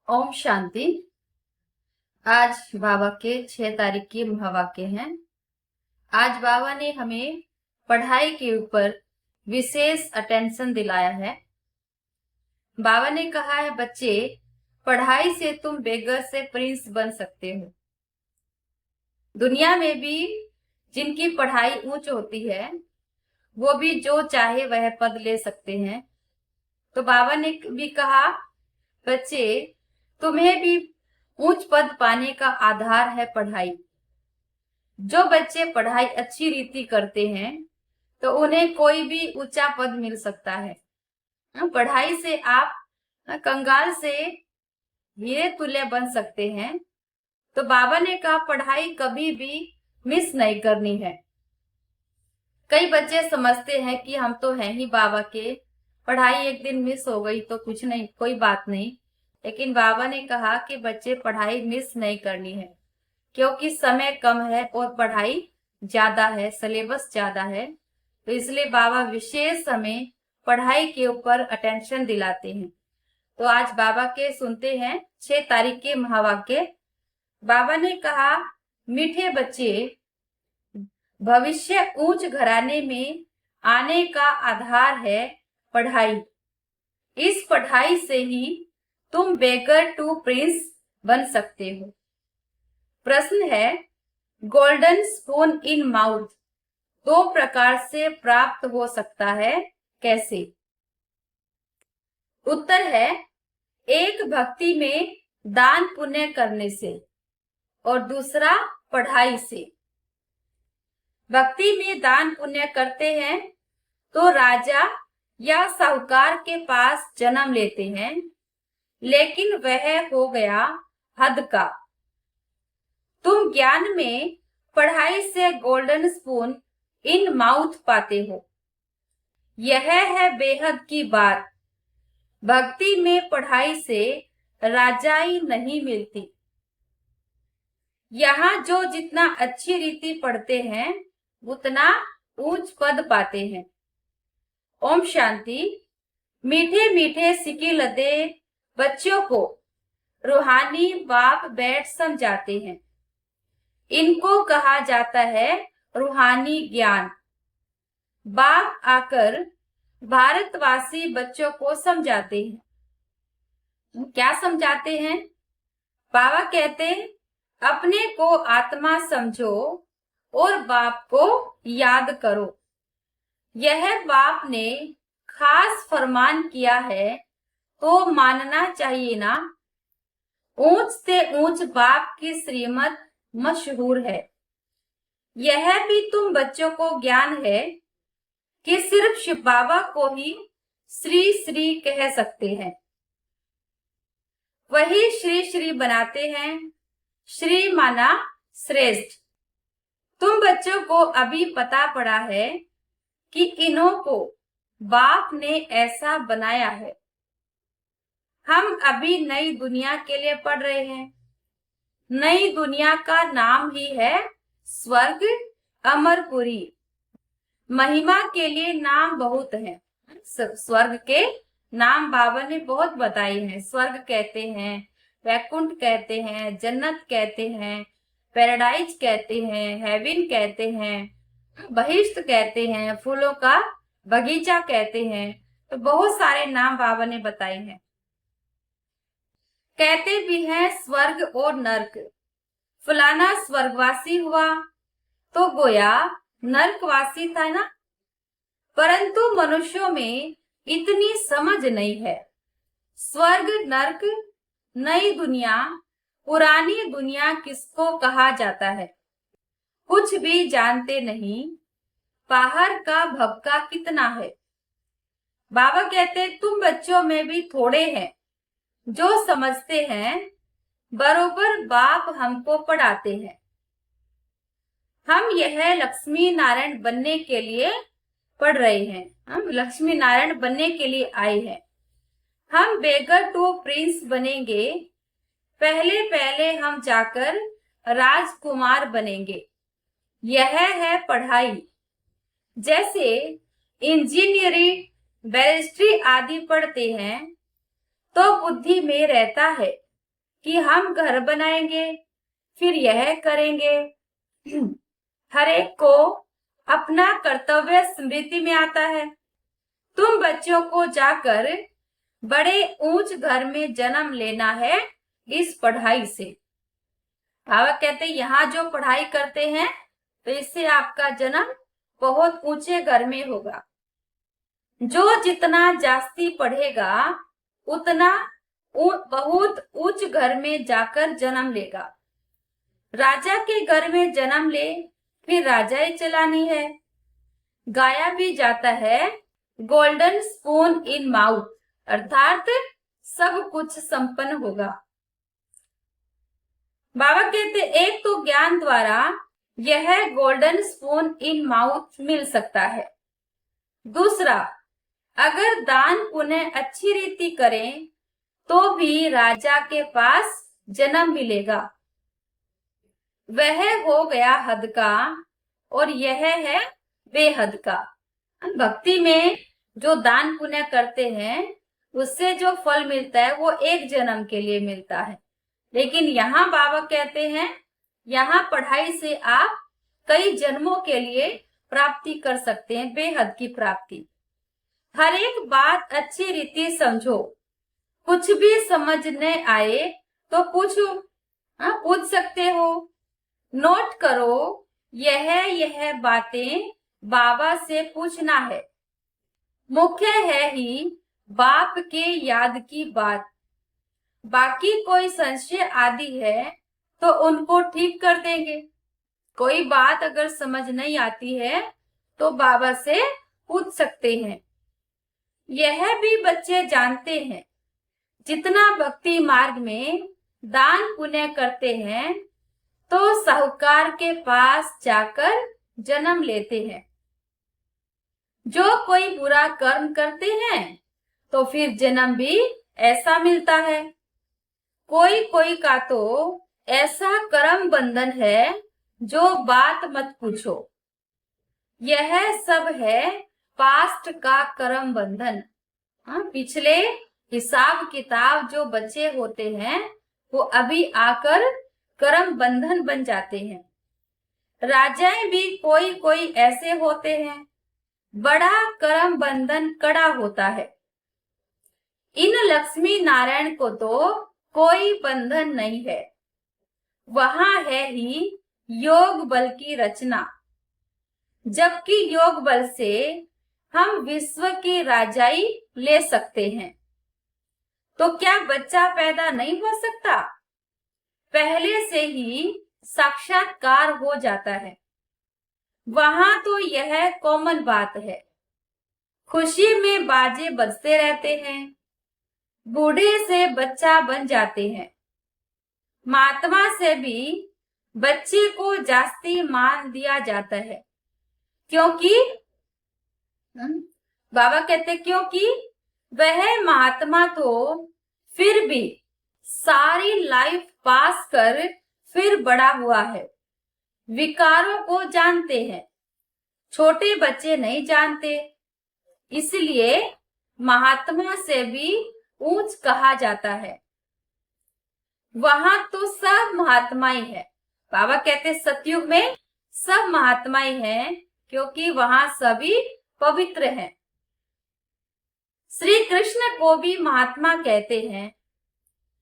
ओम शांति। आज बाबा के 6 तारीख की महावाक्य हैं। आज बाबा ने हमें पढ़ाई के ऊपर विशेष अटेंशन दिलाया है। बाबा ने कहा है, बच्चे, पढ़ाई से तुम बेगर से प्रिंस बन सकते हो। दुनिया में भी जिनकी पढ़ाई ऊंच होती है वो भी जो चाहे वह पद ले सकते हैं। तो बाबा ने भी कहा, बच्चे, तुम्हें भी उच्च पद पाने का आधार है पढ़ाई। जो बच्चे पढ़ाई अच्छी रीति करते हैं तो उन्हें कोई भी ऊंचा पद मिल सकता है। पढ़ाई से आप कंगाल से हीरे तुल्य बन सकते हैं। तो बाबा ने कहा, पढ़ाई कभी भी मिस नहीं करनी है। कई बच्चे समझते हैं कि हम तो हैं ही बाबा के, पढ़ाई एक दिन मिस हो गई तो कुछ नहीं, कोई बात नहीं। लेकिन बाबा ने कहा कि बच्चे, पढ़ाई मिस नहीं करनी है, क्योंकि समय कम है और पढ़ाई ज्यादा है, सिलेबस ज्यादा है। तो इसलिए बाबा विशेष हमें पढ़ाई के ऊपर अटेंशन दिलाते हैं। तो आज बाबा के सुनते हैं 6 तारीख के महावाक्य। बाबा ने कहा, मीठे बच्चे, भविष्य ऊंच घराने में आने का आधार है पढ़ाई। इस पढ़ाई से ही तुम बेगर टू प्रिंस बन सकते हो। प्रश्न है, गोल्डन स्पून इन माउथ 2 प्रकार से प्राप्त हो सकता है, कैसे? उत्तर है, एक भक्ति में दान पुण्य करने से और दूसरा पढ़ाई से। भक्ति में दान पुण्य करते हैं तो राजा या साहूकार के पास जन्म लेते हैं, लेकिन वह हो गया हद का। तुम ज्ञान में पढ़ाई से गोल्डन स्पून इन माउथ पाते हो। यह है बेहद की बात। भक्ति में पढ़ाई से राजाई नहीं मिलती। यहाँ जो जितना अच्छी रीति पढ़ते हैं उतना ऊंच पद पाते हैं। ओम शांति। मीठे मीठे सिकी लदे बच्चों को रूहानी बाप बैठ समझाते हैं। इनको कहा जाता है रूहानी ज्ञान। बाप आकर भारतवासी बच्चों को समझाते हैं। क्या समझाते हैं? बाबा कहते हैं, अपने को आत्मा समझो और बाप को याद करो। यह बाप ने खास फरमान किया है तो मानना चाहिए ना। ऊंच से ऊंच बाप की श्रीमत मशहूर है। यह भी तुम बच्चों को ज्ञान है कि सिर्फ शिव बाबा को ही श्री श्री कह सकते हैं। वही श्री श्री बनाते हैं। श्री माना श्रेष्ठ। तुम बच्चों को अभी पता पड़ा है कि इन्हों को बाप ने ऐसा बनाया है। हम अभी नई दुनिया के लिए पढ़ रहे हैं। नई दुनिया का नाम ही है स्वर्ग अमरपुरी। महिमा के लिए नाम बहुत हैं। स्वर्ग के नाम बाबा ने बहुत बताए हैं। स्वर्ग कहते हैं, वैकुंठ कहते हैं, जन्नत कहते हैं, पैराडाइज कहते हैं, हेवन कहते हैं, बहिष्ठ कहते हैं, फूलों का बगीचा कहते हैं। तो बहुत सारे नाम बाबा ने बताए हैं। कहते भी हैं स्वर्ग और नर्क। फलाना स्वर्गवासी हुआ तो गोया नर्कवासी था ना। परंतु मनुष्यों में इतनी समझ नहीं है। स्वर्ग, नर्क, नई दुनिया, पुरानी दुनिया किसको कहा जाता है कुछ भी जानते नहीं। बाहर का भपका कितना है। बाबा कहते, तुम बच्चों में भी थोड़े हैं जो समझते हैं। बरोबर बाप हमको पढ़ाते हैं। हम यह लक्ष्मी नारायण बनने के लिए पढ़ रहे हैं। हम लक्ष्मी नारायण बनने के लिए आए हैं। हम बेगर टू प्रिंस बनेंगे। पहले पहले हम जाकर राजकुमार बनेंगे। यह है पढ़ाई। जैसे इंजीनियरिंग, बैरिस्ट्री आदि पढ़ते हैं तो बुद्धि में रहता है कि हम घर बनाएंगे, फिर यह करेंगे। हर एक को अपना कर्तव्य स्मृति में आता है। तुम बच्चों को जाकर बड़े ऊंच घर में जन्म लेना है इस पढ़ाई से। बाबा कहते हैं यहाँ जो पढ़ाई करते हैं तो इससे आपका जन्म बहुत ऊंचे घर में होगा। जो जितना जास्ती पढ़ेगा उतना बहुत उच्च घर में जाकर जन्म लेगा। राजा के घर में जन्म ले फिर राजाई चलानी है। गाया भी जाता है गोल्डन स्पून इन माउथ, अर्थात सब कुछ संपन्न होगा। बाबा कहते एक तो ज्ञान द्वारा यह गोल्डन स्पून इन माउथ मिल सकता है। दूसरा, अगर दान पुण्य अच्छी रीति करें तो भी राजा के पास जन्म मिलेगा। वह हो गया हद का और यह है बेहद का। भक्ति में जो दान पुण्य करते हैं उससे जो फल मिलता है वो एक जन्म के लिए मिलता है, लेकिन यहाँ बाबा कहते हैं यहाँ पढ़ाई से आप कई जन्मों के लिए प्राप्ति कर सकते हैं, बेहद की प्राप्ति। हर एक बात अच्छी रीति समझो, कुछ भी समझ न आए तो पूछ सकते हो। नोट करो यह बातें बाबा से पूछना है। मुख्य है ही बाप के याद की बात। बाकी कोई संशय आदि है तो उनको ठीक कर देंगे। कोई बात अगर समझ नहीं आती है तो बाबा से पूछ सकते हैं। यह भी बच्चे जानते हैं, जितना भक्ति मार्ग में दान पुण्य करते हैं तो साहूकार के पास जाकर जन्म लेते हैं। जो कोई बुरा कर्म करते हैं तो फिर जन्म भी ऐसा मिलता है। कोई कोई का तो ऐसा कर्म बंधन है जो बात मत पूछो। यह सब है पास्ट का कर्म बंधन। पिछले हिसाब किताब जो बचे होते हैं वो अभी आकर कर्म बंधन बन जाते हैं। राजाएं भी कोई कोई ऐसे होते हैं, बड़ा कर्म बंधन कड़ा होता है। इन लक्ष्मी नारायण को तो कोई बंधन नहीं है, वहां है ही योग बल की रचना। जबकि योग बल से हम विश्व की राजाई ले सकते हैं। तो क्या बच्चा पैदा नहीं हो सकता? पहले से ही साक्षात्कार हो जाता है। वहां तो यह कॉमन बात है। खुशी में बाजे बजते रहते हैं, बूढ़े से बच्चा बन जाते हैं। महात्मा से भी बच्चे को जास्ती मान दिया जाता है, क्योंकि बाबा कहते क्योंकि वह महात्मा तो फिर भी सारी लाइफ पास कर फिर बड़ा हुआ है, विकारों को जानते हैं, छोटे बच्चे नहीं जानते। इसलिए महात्मा से भी ऊंच कहा जाता है। वहां तो सब महात्माई है। बाबा कहते सतयुग में सब महात्माई हैं, क्योंकि वहां सभी पवित्र हैं। श्री कृष्ण को भी महात्मा कहते हैं,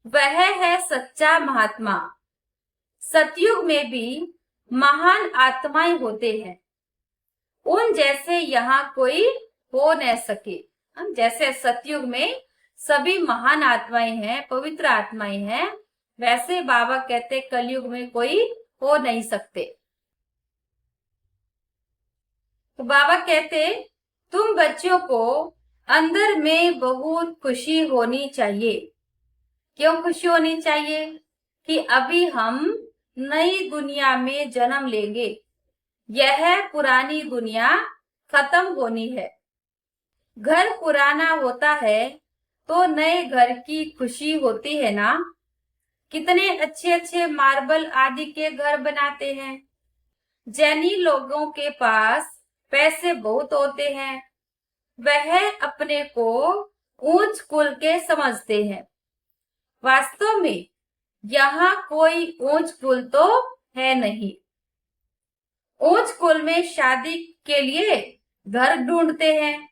वह है सच्चा महात्मा। सतयुग में भी महान आत्माएं होते हैं, उन जैसे यहाँ कोई हो न सके। जैसे सतयुग में सभी महान आत्माएं हैं, पवित्र आत्माएं हैं, वैसे बाबा कहते कलयुग में कोई हो नहीं सकते। तो बाबा कहते तुम बच्चों को अंदर में बहुत खुशी होनी चाहिए। क्यों खुशी होनी चाहिए? कि अभी हम नई दुनिया में जन्म लेंगे। यह पुरानी दुनिया खत्म होनी है। घर पुराना होता है तो नए घर की खुशी होती है ना। कितने अच्छे अच्छे मार्बल आदि के घर बनाते हैं। जैनी लोगों के पास पैसे बहुत होते हैं, वह अपने को ऊंच कुल के समझते हैं। वास्तव में यहाँ कोई ऊंच कुल तो है नहीं। ऊंच कुल में शादी के लिए घर ढूंढते हैं,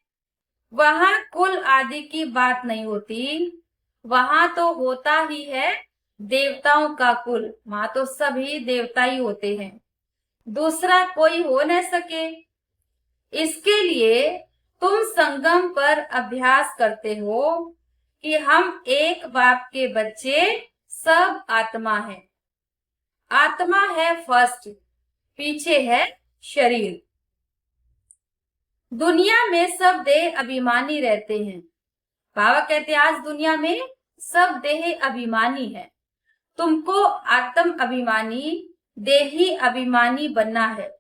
वहां कुल आदि की बात नहीं होती। वहां तो होता ही है देवताओं का कुल, वहां तो सभी देवता ही होते हैं, दूसरा कोई हो न सके। इसके लिए तुम संगम पर अभ्यास करते हो कि हम एक बाप के बच्चे सब आत्मा है। आत्मा है फर्स्ट, पीछे है शरीर। दुनिया में सब देह अभिमानी रहते हैं। बाबा कहते हैं आज दुनिया में सब देह अभिमानी है। तुमको आत्म अभिमानी, देही अभिमानी बनना है।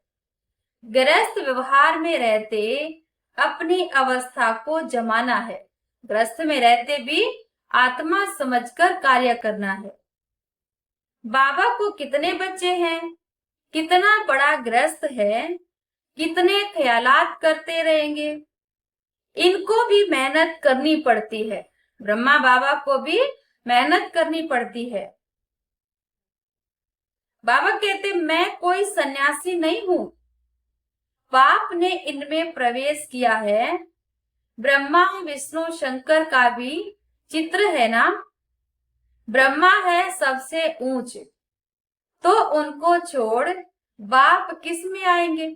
गृहस्थ व्यवहार में रहते अपनी अवस्था को जमाना है। गृहस्थ में रहते भी आत्मा समझकर कार्य करना है। बाबा को कितने बच्चे हैं, कितना बड़ा गृहस्थ है, कितने ख्यालात करते रहेंगे। इनको भी मेहनत करनी पड़ती है। ब्रह्मा बाबा को भी मेहनत करनी पड़ती है। बाबा कहते मैं कोई सन्यासी नहीं हूं, बाप ने इनमें प्रवेश किया है। ब्रह्मा विष्णु शंकर का भी चित्र है ना। ब्रह्मा है सबसे ऊंच, तो उनको छोड़ बाप किस में आएंगे।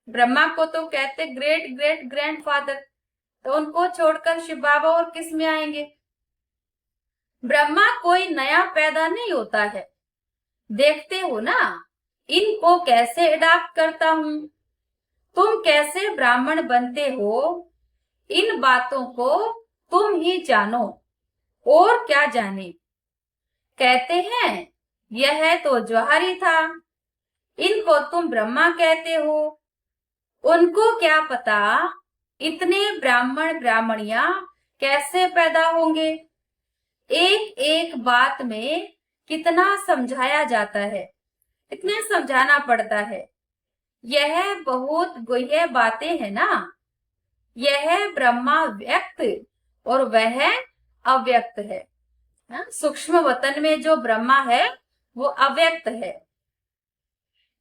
ब्रह्मा को तो कहते ग्रेट ग्रेट ग्रैंडफादर, तो उनको छोड़कर शिव बाबा और किस में आएंगे। ब्रह्मा कोई नया पैदा नहीं होता है। देखते हो ना इनको कैसे अडॉप्ट करता हूं। तुम कैसे ब्राह्मण बनते हो, इन बातों को तुम ही जानो और क्या जाने। कहते हैं यह तो जौहरी था, इनको तुम ब्रह्मा कहते हो। उनको क्या पता इतने ब्राह्मण ब्राह्मणियां कैसे पैदा होंगे। एक एक बात में कितना समझाया जाता है, इतना समझाना पड़ता है। यह बहुत गुह्य बातें है ना। यह ब्रह्मा व्यक्त और वह अव्यक्त है। सूक्ष्म वतन में जो ब्रह्मा है वो अव्यक्त है।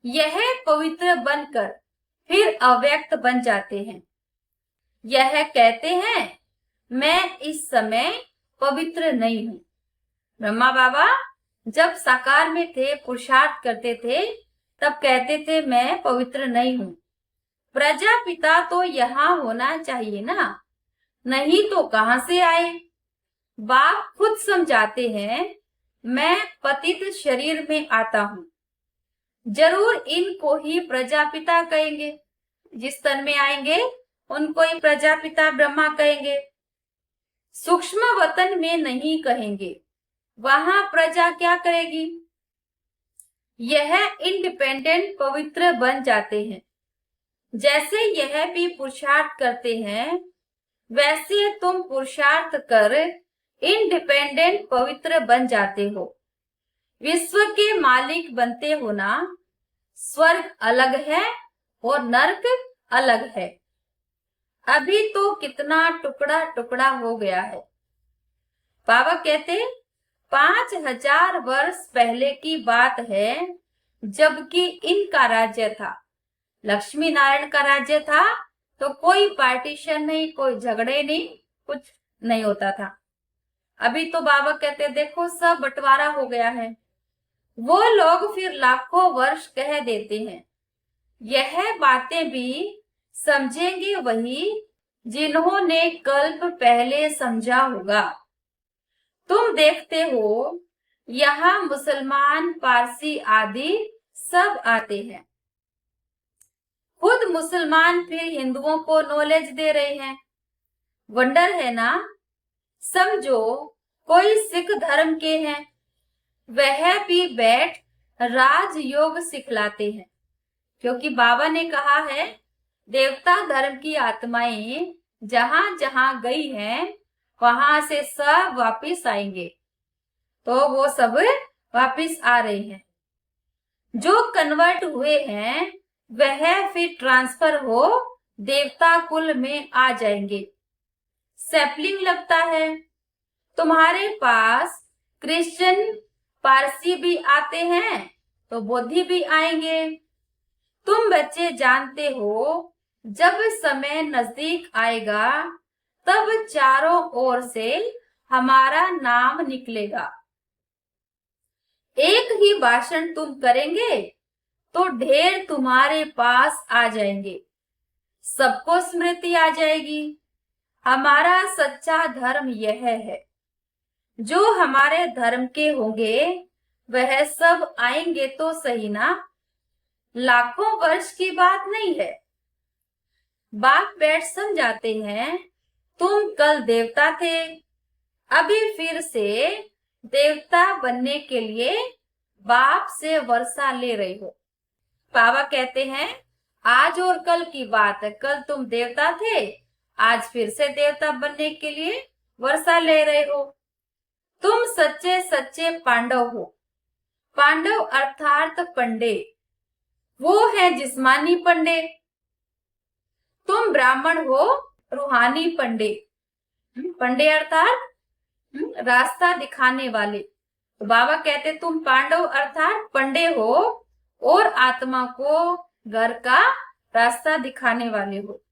यह पवित्र बनकर फिर अव्यक्त बन जाते हैं। यह कहते हैं मैं इस समय पवित्र नहीं हूं। ब्रह्मा बाबा जब साकार में थे, पुरुषार्थ करते थे, तब कहते थे मैं पवित्र नहीं हूं। प्रजापिता तो यहाँ होना चाहिए ना, नहीं तो कहां से आए। बाप खुद समझाते हैं मैं पतित शरीर में आता हूं। जरूर इनको ही प्रजापिता कहेंगे। जिस तन में आएंगे उनको ही प्रजापिता ब्रह्मा कहेंगे। सूक्ष्म वतन में नहीं कहेंगे, वहां प्रजा क्या करेगी। यह इंडिपेंडेंट पवित्र बन जाते हैं। जैसे यह भी पुरुषार्थ करते हैं, वैसे तुम पुरुषार्थ कर इंडिपेंडेंट पवित्र बन जाते हो। विश्व के मालिक बनते हो ना। स्वर्ग अलग है और नरक अलग है। अभी तो कितना टुकड़ा टुकड़ा हो गया है। बाबा कहते 5000 वर्ष पहले की बात है, जबकि इनका राज्य था, लक्ष्मी नारायण का राज्य था, तो कोई पार्टीशन नहीं, कोई झगड़े नहीं, कुछ नहीं होता था। अभी तो बाबा कहते देखो सब बंटवारा हो गया है। वो लोग फिर लाखों वर्ष कह देते हैं। यह बातें भी समझेंगे वही जिन्होंने कल्प पहले समझा होगा। तुम देखते हो यहाँ मुसलमान, पारसी आदि सब आते हैं। खुद मुसलमान फिर हिंदुओं को नॉलेज दे रहे हैं। वंडर है ना। समझो कोई सिख धर्म के हैं, वह भी बैठ राजयोग सिखलाते हैं, क्योंकि बाबा ने कहा है देवता धर्म की आत्माएं जहां जहां गई हैं वहां से सब वापिस आएंगे। तो वो सब वापिस आ रहे हैं। जो कन्वर्ट हुए हैं वह फिर ट्रांसफर हो देवता कुल में आ जाएंगे। सैपलिंग लगता है। तुम्हारे पास क्रिश्चियन, पारसी भी आते हैं तो बौद्धि भी आएंगे। तुम बच्चे जानते हो, जब समय नजदीक आएगा तब चारों ओर से हमारा नाम निकलेगा। एक ही भाषण तुम करेंगे तो ढेर तुम्हारे पास आ जाएंगे, सबको स्मृति आ जाएगी। हमारा सच्चा धर्म यह है। जो हमारे धर्म के होंगे वह सब आएंगे तो सही ना, लाखों वर्ष की बात नहीं है। बाप बैठ समझाते हैं, तुम कल देवता थे, अभी फिर से देवता बनने के लिए बाप से वर्षा ले रहे हो। बाबा कहते हैं, आज और कल की बात है। कल तुम देवता थे, आज फिर से देवता बनने के लिए वर्षा ले रहे हो। तुम सच्चे सच्चे पांडव हो। पांडव अर्थात पंडे, वो है जिस्मानी पंडे। तुम ब्राह्मण हो, रूहानी पंडे। पंडे अर्थात रास्ता दिखाने वाले। तो बाबा कहते तुम पांडव अर्थात पंडे हो और आत्मा को घर का रास्ता दिखाने वाले हो।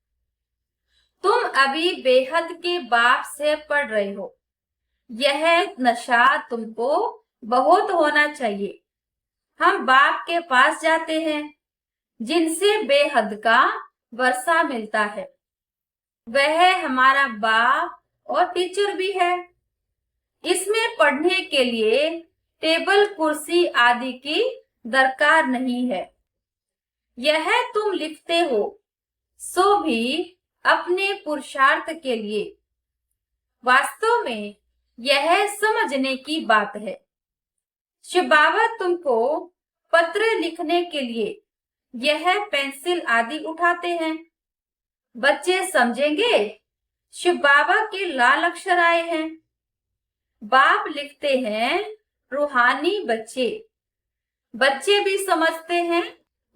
तुम अभी बेहद के बाप से पढ़ रहे हो। यह नशा तुमको बहुत होना चाहिए। हम बाप के पास जाते हैं जिनसे बेहद का वर्षा मिलता है। वह हमारा बाप और टीचर भी है। इसमें पढ़ने के लिए टेबल कुर्सी आदि की दरकार नहीं है। यह तुम लिखते हो सो भी अपने पुरुषार्थ के लिए। वास्तव में यह समझने की बात है। शिव बाबा तुमको पत्र लिखने के लिए यह पेंसिल आदि उठाते हैं। बच्चे समझेंगे शिव बाबा के लाल अक्षर आए हैं। बाप लिखते हैं रूहानी बच्चे। बच्चे भी समझते हैं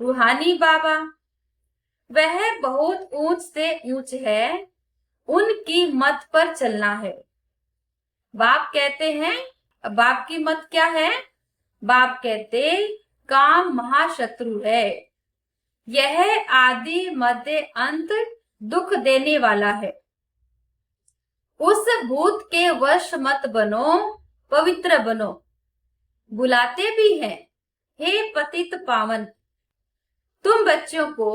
रूहानी बाबा। वह बहुत ऊंच से ऊंच है, उनकी मत पर चलना है। बाप कहते हैं, बाप की मत क्या है? बाप कहते काम महाशत्रु है। यह आदि मध्य अंत दुख देने वाला है। उस भूत के वश मत बनो, पवित्र बनो। बुलाते भी हैं, हे पतित पावन। तुम बच्चों को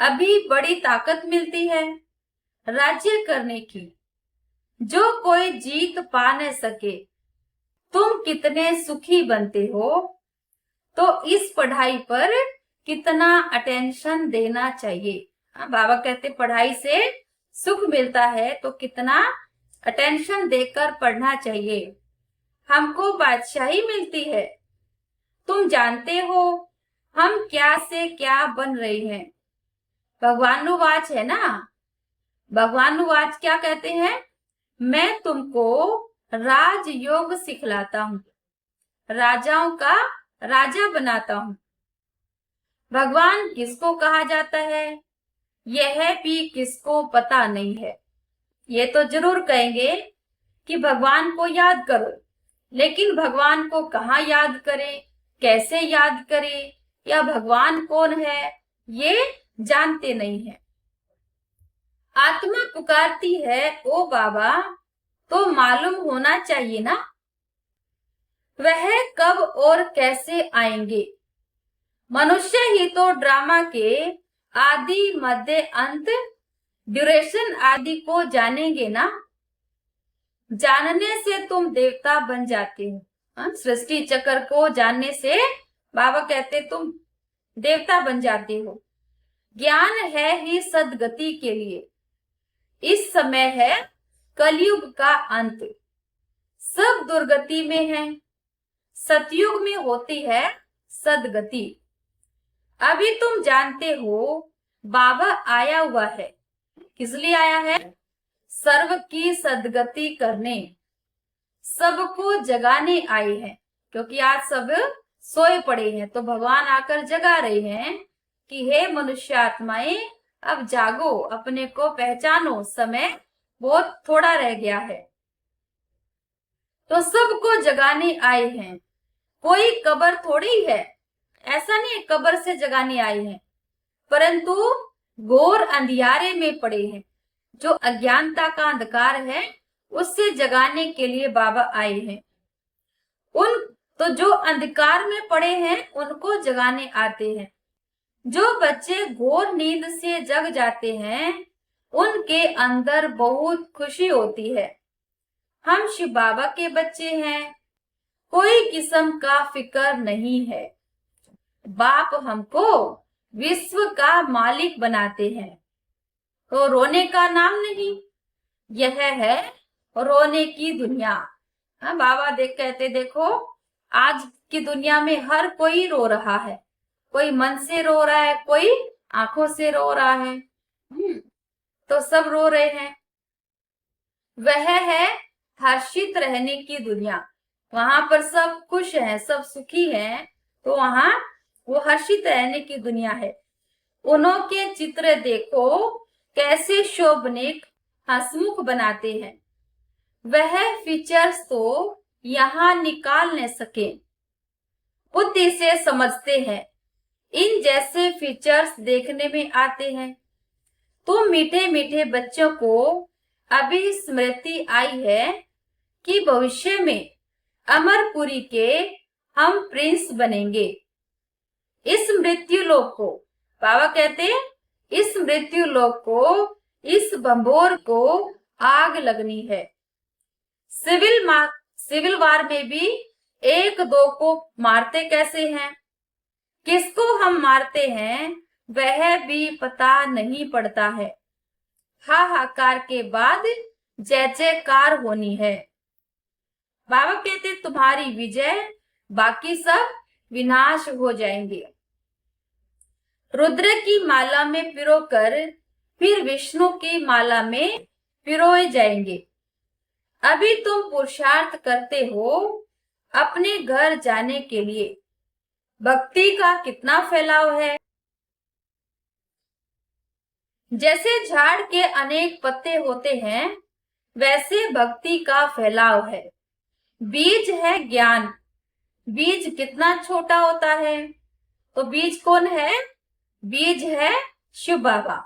अभी बड़ी ताकत मिलती है राज्य करने की, जो कोई जीत पा न सके। तुम कितने सुखी बनते हो, तो इस पढ़ाई पर कितना अटेंशन देना चाहिए। बाबा कहते पढ़ाई से सुख मिलता है तो कितना अटेंशन देकर पढ़ना चाहिए। हमको बादशाही मिलती है। तुम जानते हो हम क्या से क्या बन रहे हैं। भगवानुवाच है ना। भगवानुवाच क्या कहते हैं? मैं तुमको राजयोग सिखलाता हूँ, राजाओं का राजा बनाता हूँ। भगवान किसको कहा जाता है यह भी किसको पता नहीं है। ये तो जरूर कहेंगे कि भगवान को याद करो, लेकिन भगवान को कहाँ याद करें, कैसे याद करें, या भगवान कौन है ये जानते नहीं है। आत्मा पुकारती है ओ बाबा, तो मालूम होना चाहिए ना वह कब और कैसे आएंगे। मनुष्य ही तो ड्रामा के आदि मध्य अंत ड्यूरेशन आदि को जानेंगे ना। जानने से तुम देवता बन जाते हो। सृष्टि चक्र को जानने से बाबा कहते तुम देवता बन जाते हो। ज्ञान है ही सदगति के लिए। इस समय है कलयुग का अंत। सब दुर्गति में है, सतयुग में होती है सदगति। अभी तुम जानते हो बाबा आया हुआ है। किस लिए आया है? सर्व की सदगति करने, सबको जगाने आए हैं। क्योंकि आज सब सोए पड़े हैं, तो भगवान आकर जगा रहे हैं कि हे मनुष्य आत्माएं, अब जागो, अपने को पहचानो, समय बहुत थोड़ा रह गया है। तो सबको जगाने आए हैं। कोई कब्र थोड़ी है, ऐसा नहीं कब्र से जगाने आए हैं, परंतु घोर अंधियारे में पड़े हैं। जो अज्ञानता का अंधकार है उससे जगाने के लिए बाबा आए हैं। उन तो जो अंधकार में पड़े हैं उनको जगाने आते हैं। जो बच्चे घोर नींद से जग जाते हैं उनके अंदर बहुत खुशी होती है। हम शिव बाबा के बच्चे हैं, कोई किस्म का फिक्र नहीं है। बाप हमको विश्व का मालिक बनाते हैं, तो रोने का नाम नहीं, यह है रोने की दुनिया। हाँ, बाबा कहते देखो आज की दुनिया में हर कोई रो रहा है, कोई मन से रो रहा है, कोई आंखों से रो रहा है। तो सब रो रहे हैं। वह है हर्षित रहने की दुनिया, वहां पर सब खुश हैं, सब सुखी हैं, तो वहां वो हर्षित रहने की दुनिया है। उन्हों के चित्र देखो कैसे शोभनीक हंसमुख बनाते हैं। वह फीचर्स तो यहाँ निकाल न सके, बुद्धि से समझते हैं। इन जैसे फीचर्स देखने में आते हैं। तो मीठे मीठे बच्चों को अभी स्मृति आई है कि भविष्य में अमरपुरी के हम प्रिंस बनेंगे। इस मृत्यु लोक को बाबा कहते हैं, इस मृत्यु लोक को, इस भंबोर को आग लगनी है। सिविल वार में भी एक दो को मारते कैसे हैं, किसको हम मारते हैं वह भी पता नहीं पड़ता है। हाहाकार के बाद जय जयकार होनी है। बाबा कहते तुम्हारी विजय, बाकी सब विनाश हो जाएंगे। रुद्र की माला में पिरोकर फिर विष्णु की माला में पिरोए जाएंगे। अभी तुम पुरुषार्थ करते हो अपने घर जाने के लिए। भक्ति का कितना फैलाव है। जैसे झाड़ के अनेक पत्ते होते हैं वैसे भक्ति का फैलाव है। बीज है ज्ञान। बीज कितना छोटा होता है, तो बीज कौन है, बीज है शिव बाबा।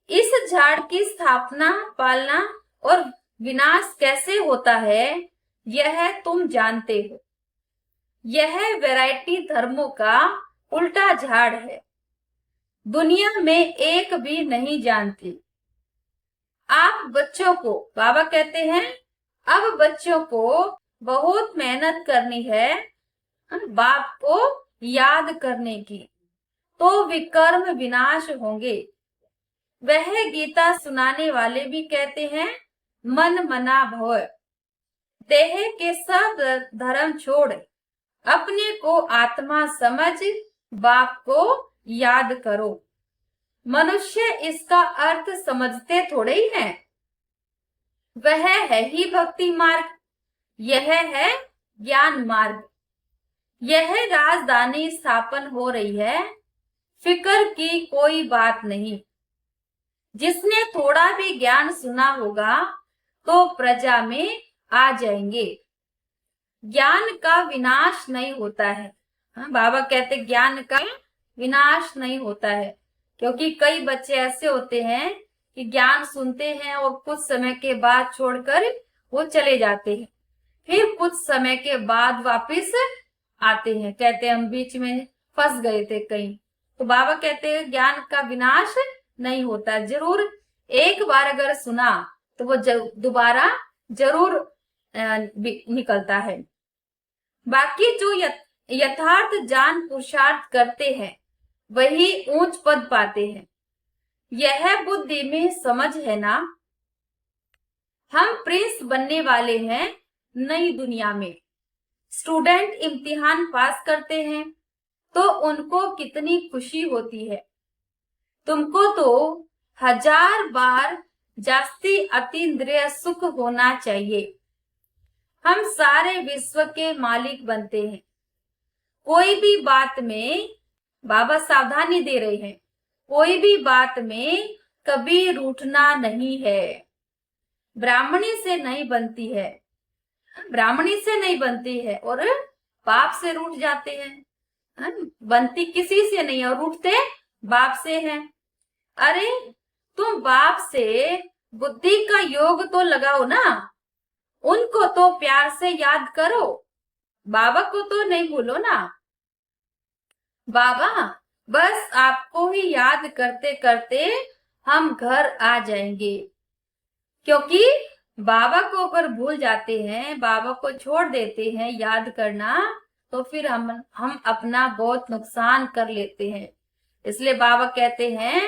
इस झाड़ की स्थापना, पालना और विनाश कैसे होता है यह तुम जानते हो। यह वैरायटी धर्मों का उल्टा झाड़ है, दुनिया में एक भी नहीं जानती। आप बच्चों को, बाबा कहते हैं अब बच्चों को बहुत मेहनत करनी है बाप को याद करने की, तो विकर्म विनाश होंगे। वह गीता सुनाने वाले भी कहते हैं मन मना भव, देह के सब धर्म छोड़ अपने को आत्मा समझ बाप को याद करो। मनुष्य इसका अर्थ समझते थोड़े ही हैं। वह है ही भक्ति मार्ग, यह है ज्ञान मार्ग। यह राजधानी स्थापन हो रही है, फिक्र की कोई बात नहीं। जिसने थोड़ा भी ज्ञान सुना होगा तो प्रजा में आ जाएंगे। ज्ञान का विनाश नहीं होता है। हाँ, बाबा कहते ज्ञान का विनाश नहीं होता है, क्योंकि कई बच्चे ऐसे होते हैं कि ज्ञान सुनते हैं और कुछ समय के बाद छोड़कर वो चले जाते हैं, फिर कुछ समय के बाद वापस आते हैं, कहते हैं हम बीच में फंस गए थे कहीं। तो बाबा कहते हैं ज्ञान का विनाश नहीं होता। जरूर एक बार अगर सुना तो वो दोबारा जरूर निकलता है। बाकी जो यथार्थ जान पुरुषार्थ करते हैं वही ऊंच पद पाते हैं। यह बुद्धि में समझ है ना। हम प्रिंस बनने वाले हैं नई दुनिया में। स्टूडेंट इम्तिहान पास करते हैं तो उनको कितनी खुशी होती है। तुमको तो 1000 बार जास्ती अतीन्द्रिय सुख होना चाहिए। हम सारे विश्व के मालिक बनते हैं। कोई भी बात में, बाबा सावधानी दे रहे हैं, कोई भी बात में कभी रूठना नहीं है। ब्राह्मणी से नहीं बनती है, ब्राह्मणी से नहीं बनती है और बाप से रूठ जाते हैं, है ना? बनती किसी से नहीं और रूठते बाप से हैं। अरे तुम बाप से बुद्धि का योग तो लगाओ ना, उनको तो प्यार से याद करो, बाबा को तो नहीं भूलो ना। बाबा बस आपको ही याद करते करते हम घर आ जाएंगे, क्योंकि बाबा को अगर भूल जाते हैं, बाबा को छोड़ देते हैं याद करना, तो फिर हम अपना बहुत नुकसान कर लेते हैं। इसलिए बाबा कहते हैं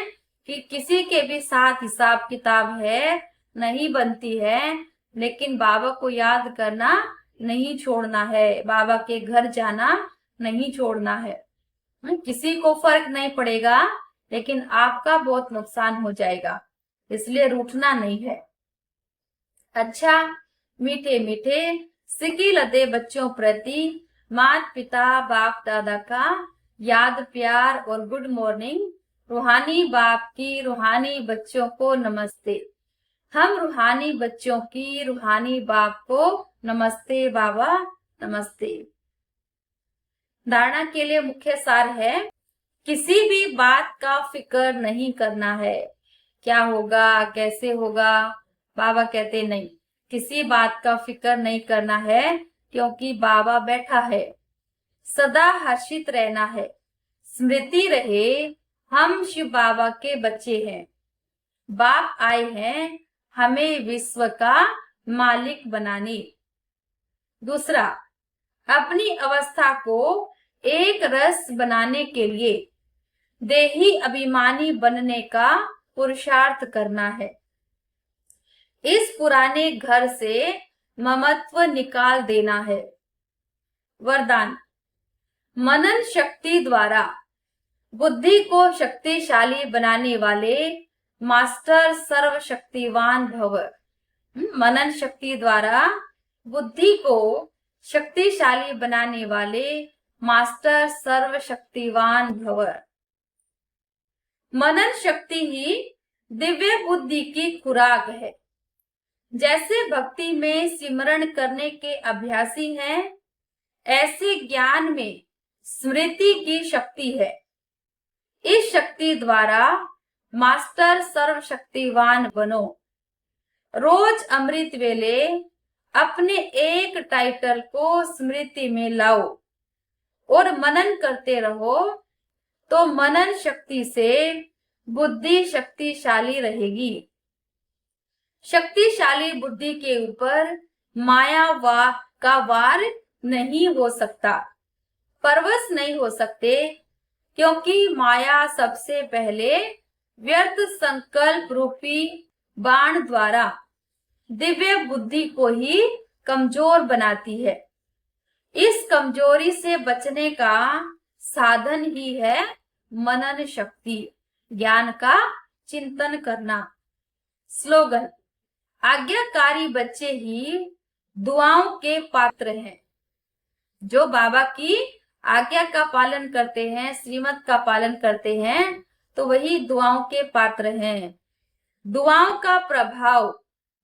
कि किसी के भी साथ हिसाब किताब है, नहीं बनती है, लेकिन बाबा को याद करना नहीं छोड़ना है, बाबा के घर जाना नहीं छोड़ना है। किसी को फर्क नहीं पड़ेगा, लेकिन आपका बहुत नुकसान हो जाएगा, इसलिए रूठना नहीं है। अच्छा, मीठे मीठे सिकी लदे बच्चों प्रति माता पिता बाप दादा का याद प्यार और गुड मॉर्निंग। रूहानी बाप की रूहानी बच्चों को नमस्ते। हम रूहानी बच्चों की रूहानी बाप को नमस्ते बाबा, नमस्ते। धारणा के लिए मुख्य सार है, किसी भी बात का फिक्र नहीं करना है, क्या होगा कैसे होगा। बाबा कहते नहीं, किसी बात का फिक्र नहीं करना है, क्योंकि बाबा बैठा है। सदा हर्षित रहना है, स्मृति रहे हम शिव बाबा के बच्चे हैं। बाप आए हैं हमें विश्व का मालिक बनाने। दूसरा, अपनी अवस्था को एक रस बनाने के लिए देही अभिमानी बनने का पुरुषार्थ करना है। इस पुराने घर से ममत्व निकाल देना है। वरदान, मनन शक्ति द्वारा बुद्धि को शक्तिशाली बनाने वाले मास्टर सर्वशक्तिवान भव। मनन शक्ति द्वारा बुद्धि को शक्तिशाली बनाने वाले मास्टर सर्वशक्तिवान भव। मनन शक्ति ही दिव्य बुद्धि की खुराक है। जैसे भक्ति में सिमरण करने के अभ्यासी हैं, ऐसे ज्ञान में स्मृति की शक्ति है। इस शक्ति द्वारा मास्टर सर्वशक्तिवान बनो। रोज अमृत वेले अपने एक टाइटल को स्मृति में लाओ और मनन करते रहो, तो मनन शक्ति से बुद्धि शक्तिशाली रहेगी। शक्तिशाली बुद्धि के ऊपर माया का वार नहीं हो सकता, परवश नहीं हो सकते, क्योंकि माया सबसे पहले व्यर्थ संकल्प रूपी बाण द्वारा दिव्य बुद्धि को ही कमजोर बनाती है। इस कमजोरी से बचने का साधन ही है मनन शक्ति, ज्ञान का चिंतन करना। स्लोगन, आज्ञाकारी बच्चे ही दुआओं के पात्र हैं। जो बाबा की आज्ञा का पालन करते हैं, श्रीमत का पालन करते हैं, तो वही दुआओं के पात्र हैं। दुआओं का प्रभाव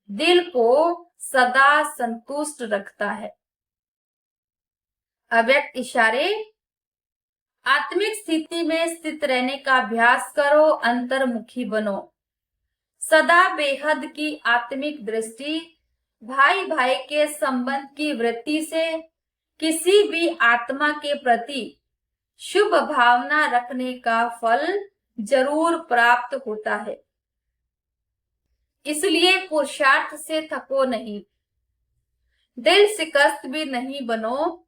दिल को सदा संतुष्ट रखता है। अव्यक्त इशारे, आत्मिक स्थिति में स्थित रहने का अभ्यास करो, अंतर्मुखी बनो। सदा बेहद की आत्मिक दृष्टि, भाई भाई के संबंध की वृत्ति से किसी भी आत्मा के प्रति शुभ भावना रखने का फल जरूर प्राप्त होता है। इसलिए पुरुषार्थ से थको नहीं, दिल शिकस्त भी नहीं बनो।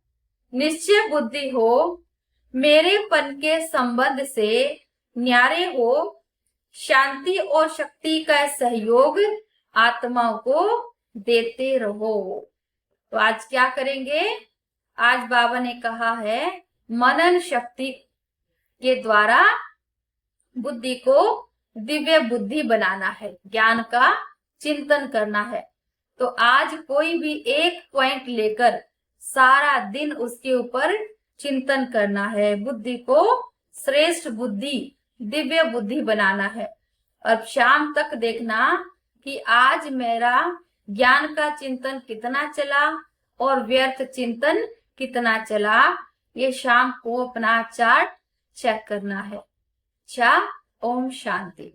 निश्चय बुद्धि हो, मेरेपन के संबंध से न्यारे हो। शांति और शक्ति का सहयोग आत्माओं को देते रहो। तो आज क्या करेंगे? आज बाबा ने कहा है मनन शक्ति के द्वारा बुद्धि को दिव्य बुद्धि बनाना है, ज्ञान का चिंतन करना है। तो आज कोई भी एक पॉइंट लेकर सारा दिन उसके ऊपर चिंतन करना है, बुद्धि को श्रेष्ठ बुद्धि, दिव्य बुद्धि बनाना है। और शाम तक देखना कि आज मेरा ज्ञान का चिंतन कितना चला और व्यर्थ चिंतन कितना चला, ये शाम को अपना चार्ट चेक करना है। अच्छा, ओम शांति।